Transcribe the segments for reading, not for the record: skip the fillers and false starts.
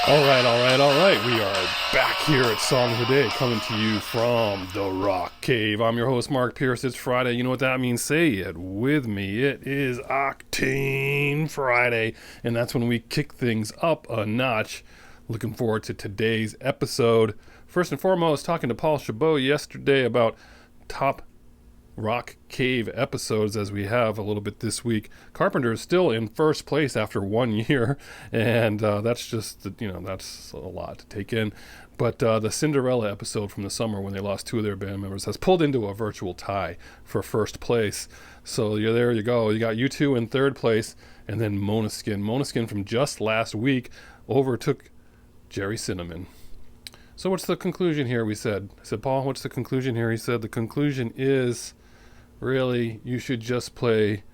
All right. We are back here at Song of the Day, coming to you from the Rock Cave. I'm your host, Mark Pierce. It's Friday. You know what that means? Say it with me. It is Octane Friday, and that's when we kick things up a notch. Looking forward to today's episode. First and foremost, talking to Paul Chabot yesterday about top Rock Cave episodes, as we have a little bit this week. Carpenter is still in first place after 1 year, and that's just, that's a lot to take in. But the Cinderella episode from the summer, when they lost two of their band members, has pulled into a virtual tie for first place. So there you go. You got U2 in third place, and then Måneskin from just last week overtook Jerry Cinnamon. So what's the conclusion here? I said, Paul, what's the conclusion here? He said, the conclusion is, really, you should just play,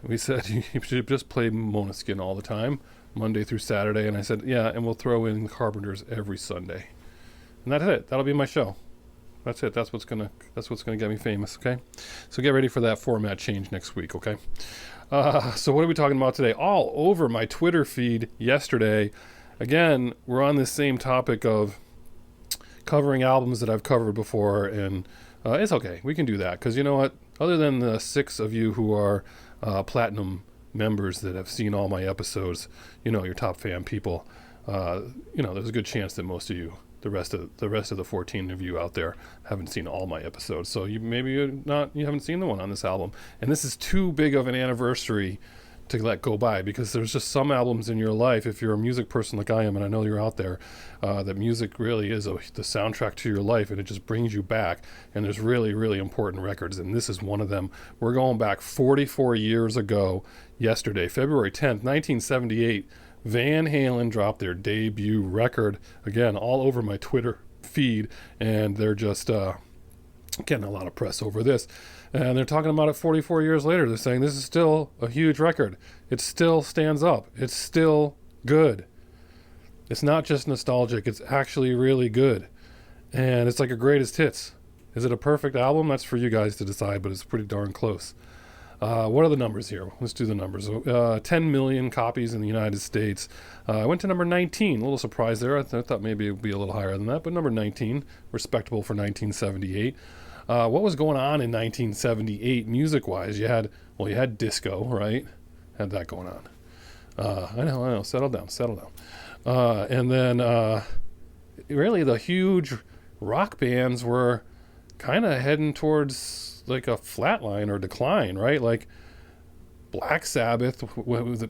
you should just play Måneskin all the time, Monday through Saturday. And I said, yeah, and we'll throw in Carpenters every Sunday. And that's it. That'll be my show. That's it. That's what's gonna get me famous, okay? So get ready for that format change next week, okay? So what are we talking about today? All over my Twitter feed yesterday. Again, we're on this same topic of covering albums that I've covered before, and it's okay. We can do that, because you know what? Other than the 6 of you who are platinum members that have seen all my episodes, your top fan people, there's a good chance that most of you, the rest of the 14 of you out there, haven't seen all my episodes. So you haven't seen the one on this album, and this is too big of an anniversary to let go by, because there's just some albums in your life, if you're a music person like I am, and I know you're out there, that music really is the soundtrack to your life, and it just brings you back. And there's really, really important records, and this is one of them. We're going back 44 years ago yesterday, February 10th, 1978. Van Halen dropped their debut record, again, all over my Twitter feed, and they're just getting a lot of press over this. And they're talking about it 44 years later. They're saying this is still a huge record. It still stands up. It's still good. It's not just nostalgic. It's actually really good. And it's like a greatest hits. Is it a perfect album? That's for you guys to decide, but it's pretty darn close. What are the numbers here? Let's do the numbers. 10 million copies in the United States. I went to number 19. A little surprise there. I thought maybe it would be a little higher than that, but number 19, respectable for 1978. What was going on in 1978 music-wise? You had disco, right? Had that going on. I know. Settle down. And then really the huge rock bands were kind of heading towards like a flatline or decline, right? Like Black Sabbath,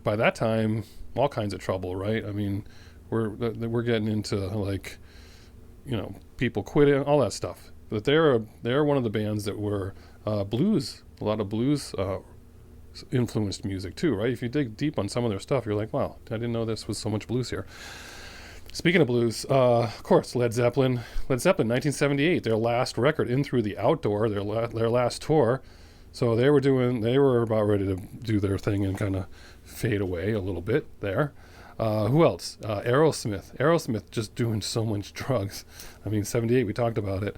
by that time, all kinds of trouble, right? I mean, we're getting into like, people quitting, all that stuff. But they're one of the bands that were blues, a lot of blues influenced music too, right? If you dig deep on some of their stuff, you're like, wow, I didn't know this was so much blues here. Speaking of blues, of course, Led Zeppelin, 1978, their last record, In Through the Outdoor, their last tour. So they were about ready to do their thing and kind of fade away a little bit there. Who else? Aerosmith just doing so much drugs. I mean, 78, we talked about it,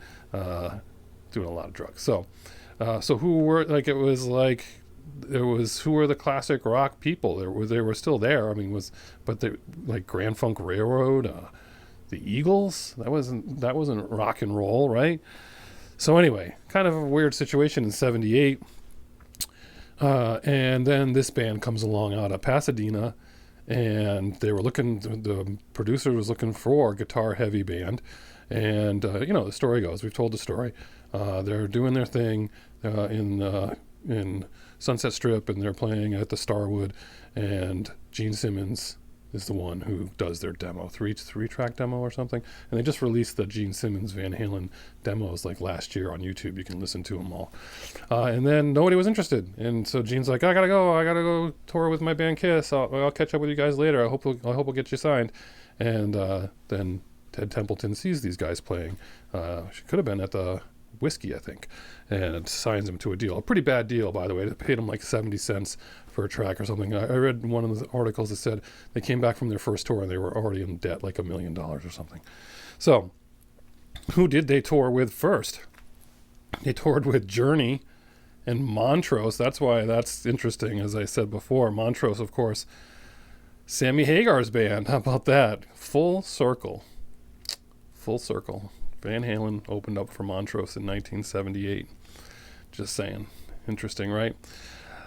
doing a lot of drugs. So who were, who were the classic rock people? They were still there. I mean, like Grand Funk Railroad, the Eagles, that wasn't rock and roll, right? So anyway, kind of a weird situation in 78. And then this band comes along out of Pasadena, and the producer was looking for a guitar heavy band. And, the story goes, we've told the story. They're doing their thing in Sunset Strip, and they're playing at the Starwood, and Gene Simmons is the one who does their demo, three-track demo or something. And they just released the Gene Simmons Van Halen demos like last year on YouTube. You can listen to them all. And then nobody was interested. And so Gene's like, I gotta go tour with my band Kiss. I'll catch up with you guys later. I hope we'll get you signed. And then Ted Templeton sees these guys playing. She could have been at the Whiskey, I think, and signs him to a deal. A pretty bad deal, by the way. They paid him like 70 cents for a track or something. I read one of the articles that said they came back from their first tour and they were already in debt, like $1 million or something. So, who did they tour with first? They toured with Journey and Montrose. That's why that's interesting, as I said before. Montrose, of course, Sammy Hagar's band. How about that? Full circle. Full circle. Van Halen opened up for Montrose in 1978. Just saying. Interesting, right?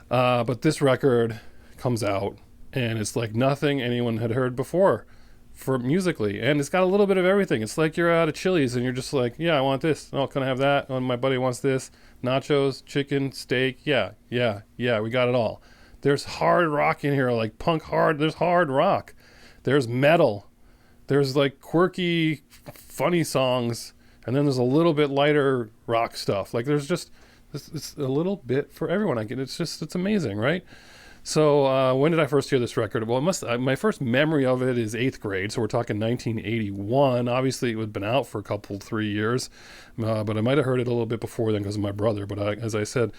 But this record comes out, and it's like nothing anyone had heard before for musically. And it's got a little bit of everything. It's like you're out of Chili's, and you're just like, yeah, I want this. Oh, can I have that? Oh, my buddy wants this. Nachos, chicken, steak. Yeah, we got it all. There's hard rock in here, like punk hard. There's hard rock. There's metal. There's like quirky, funny songs. And then there's a little bit lighter rock stuff. Like there's just, it's a little bit for everyone. It's amazing, right? So when did I first hear this record? Well, my first memory of it is 8th grade. So we're talking 1981. Obviously it had been out for 3 years. But I might have heard it a little bit before then because of my brother. But as I said,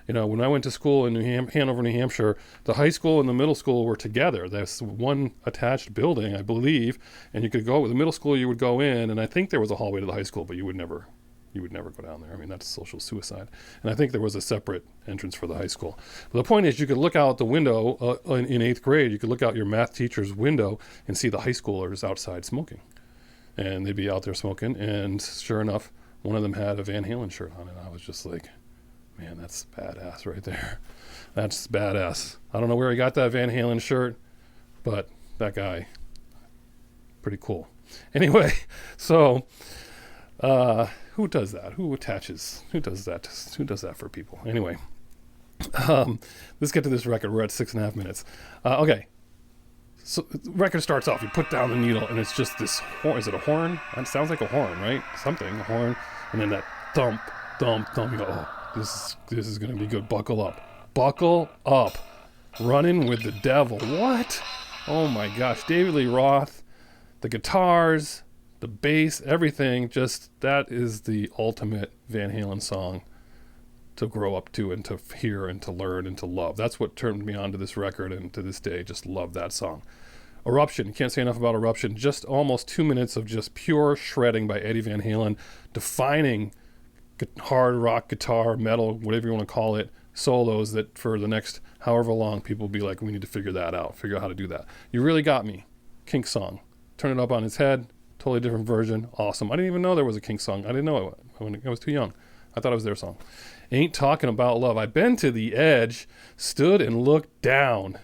when I went to school in Hanover, New Hampshire, the high school and the middle school were together. There's one attached building, I believe, and you could go, the middle school you would go in, and I think there was a hallway to the high school, but you would never go down there. I mean, that's social suicide. And I think there was a separate entrance for the high school. But the point is, you could look out the window in 8th grade, you could look out your math teacher's window and see the high schoolers outside smoking. And they'd be out there smoking, and sure enough, one of them had a Van Halen shirt on, and I was just like, man, that's badass right there. That's badass. I don't know where he got that Van Halen shirt, but that guy, pretty cool. Anyway, so who does that? Who does that for people? Anyway, let's get to this record. We're at 6.5 minutes. Okay. So the record starts off, you put down the needle, and it's just this horn. Is it a horn? It sounds like a horn, right? Something, a horn. And then that thump, thump, thump. You go, oh, this is going to be good. Buckle up. Buckle up. Running with the Devil. What? Oh my gosh. David Lee Roth, the guitars, the bass, everything. Just, that is the ultimate Van Halen song to grow up to and to hear and to learn and to love. That's what turned me on to this record, and to this day, just love that song. Eruption. Can't say enough about Eruption. Just almost 2 minutes of just pure shredding by Eddie Van Halen, defining hard rock, guitar, metal, whatever you want to call it, solos that for the next however long people will be like, we need to figure out how to do that. You Really Got Me. Kink song. Turn it up on its head. Totally different version. Awesome. I didn't even know there was a Kink song. I didn't know it when I was too young. I thought it was their song. Ain't Talking About Love. I've been to the edge, stood and looked down.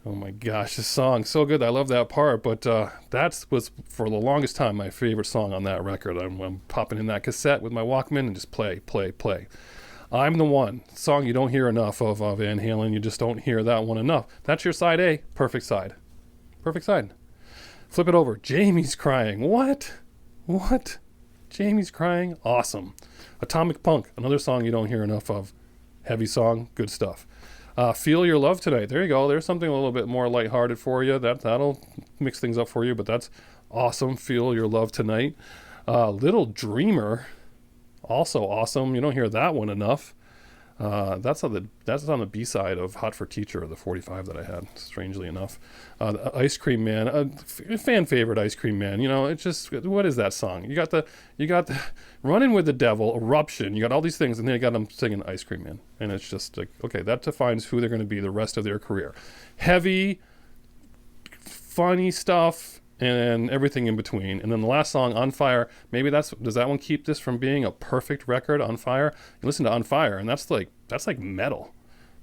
Oh my gosh, this song, so good. I love that part, but that was, for the longest time, my favorite song on that record. I'm popping in that cassette with my Walkman and just play. I'm the One. Song you don't hear enough of Van Halen. You just don't hear that one enough. That's your side A. Perfect side. Flip it over. Jamie's Crying. What? Jamie's Crying? Awesome. Atomic Punk. Another song you don't hear enough of. Heavy song. Good stuff. Feel Your Love Tonight. There you go. There's something a little bit more lighthearted for you. That'll mix things up for you, but that's awesome. Feel Your Love Tonight. Little Dreamer. Also awesome. You don't hear that one enough. That's on the B-side of Hot for Teacher, the 45 that I had, strangely enough. Ice Cream Man, fan favorite Ice Cream Man. It's just, what is that song? You got the Running with the Devil, Eruption. You got all these things, and then you got them singing Ice Cream Man. And it's just like, okay, that defines who they're going to be the rest of their career. Heavy, funny stuff, and everything in between. And then the last song, On Fire, maybe does that one keep this from being a perfect record? On Fire. You listen to On Fire, and that's like metal.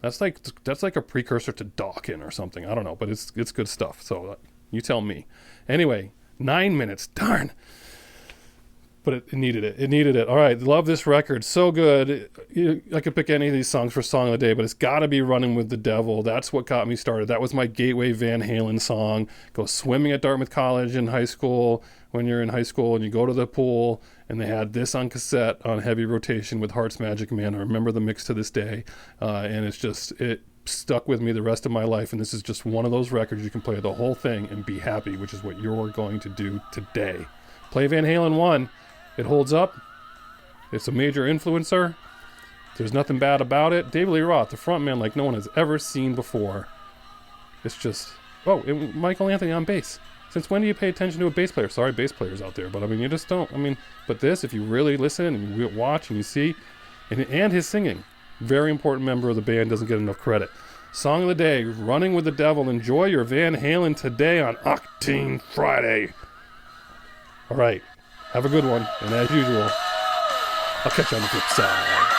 That's like a precursor to Dawkins or something. I don't know, but it's good stuff. So you tell me. Anyway, 9 minutes. Darn. But it needed it. All right, love this record. So good. I could pick any of these songs for Song of the Day, but it's got to be Running with the Devil. That's what got me started. That was my gateway Van Halen song. Go swimming at Dartmouth College in high school, when you're in high school, and you go to the pool, and they had this on cassette on heavy rotation with Heart's Magic Man. I remember the mix to this day, and it stuck with me the rest of my life, and this is just one of those records you can play the whole thing and be happy, which is what you're going to do today. Play Van Halen 1. It holds up. It's a major influencer. There's nothing bad about it. David Lee Roth, the front man like no one has ever seen before. It's just, Michael Anthony on bass. Since when do you pay attention to a bass player? Sorry, bass players out there, but you just don't. But this, if you really listen and you watch and you see, and his singing, very important member of the band, doesn't get enough credit. Song of the day, Running with the Devil. Enjoy your Van Halen today on Octane Friday. All right, have a good one. And as usual, I'll catch you on the flip side.